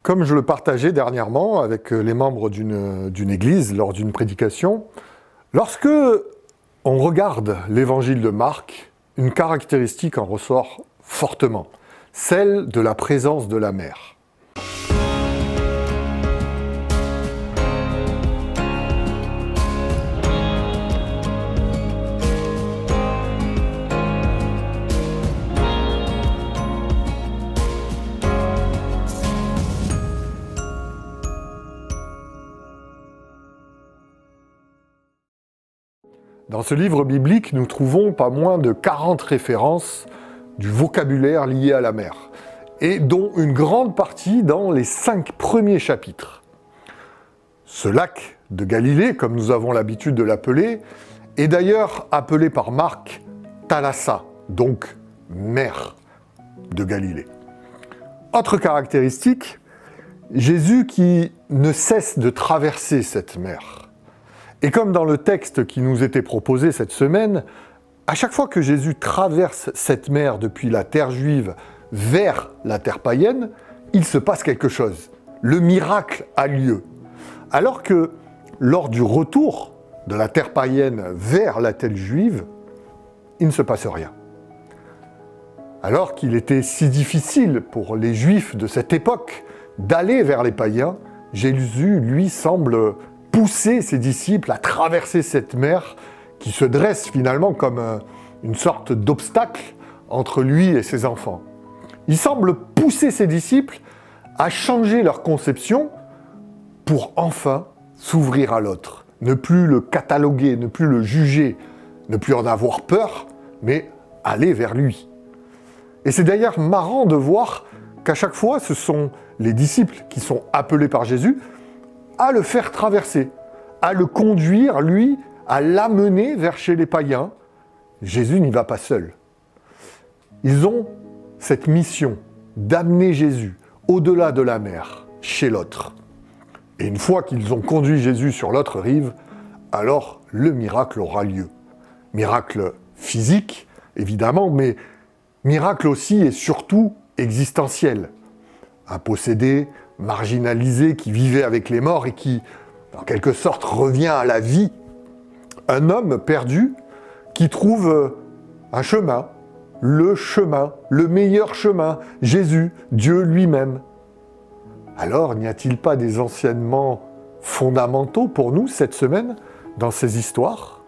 Comme je le partageais dernièrement avec les membres d'une église lors d'une prédication, lorsque on regarde l'évangile de Marc, une caractéristique en ressort fortement, celle de la présence de la mère. Dans ce livre biblique, nous trouvons pas moins de 40 références du vocabulaire lié à la mer, et dont une grande partie dans les 5 premiers chapitres. Ce lac de Galilée, comme nous avons l'habitude de l'appeler, est d'ailleurs appelé par Marc Thalassa, donc mer de Galilée. Autre caractéristique, Jésus qui ne cesse de traverser cette mer. Et comme dans le texte qui nous était proposé cette semaine, à chaque fois que Jésus traverse cette mer depuis la terre juive vers la terre païenne, il se passe quelque chose. Le miracle a lieu. Alors que lors du retour de la terre païenne vers la terre juive, il ne se passe rien. Alors qu'il était si difficile pour les Juifs de cette époque d'aller vers les païens, Jésus, lui, semble pousser ses disciples à traverser cette mer qui se dresse finalement comme une sorte d'obstacle entre lui et ses enfants. Il semble pousser ses disciples à changer leur conception pour enfin s'ouvrir à l'autre, ne plus le cataloguer, ne plus le juger, ne plus en avoir peur, mais aller vers lui. Et c'est d'ailleurs marrant de voir qu'à chaque fois, ce sont les disciples qui sont appelés par Jésus à le faire traverser, à le conduire, lui, à l'amener vers chez les païens. Jésus n'y va pas seul. Ils ont cette mission d'amener Jésus au-delà de la mer, chez l'autre. Et une fois qu'ils ont conduit Jésus sur l'autre rive, alors le miracle aura lieu. Miracle physique, évidemment, mais miracle aussi et surtout existentiel. Un possédé, marginalisé, qui vivait avec les morts et qui, en quelque sorte, revient à la vie. Un homme perdu qui trouve un chemin, le meilleur chemin, Jésus, Dieu lui-même. Alors, n'y a-t-il pas des enseignements fondamentaux pour nous cette semaine dans ces histoires?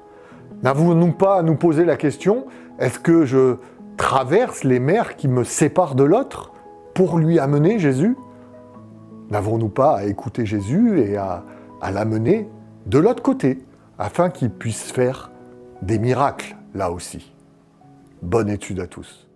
N'avons-nous pas à nous poser la question, est-ce que je traverse les mers qui me séparent de l'autre pour lui amener Jésus? N'avons-nous pas à écouter Jésus et à l'amener de l'autre côté, afin qu'il puisse faire des miracles là aussi? Bonne étude à tous.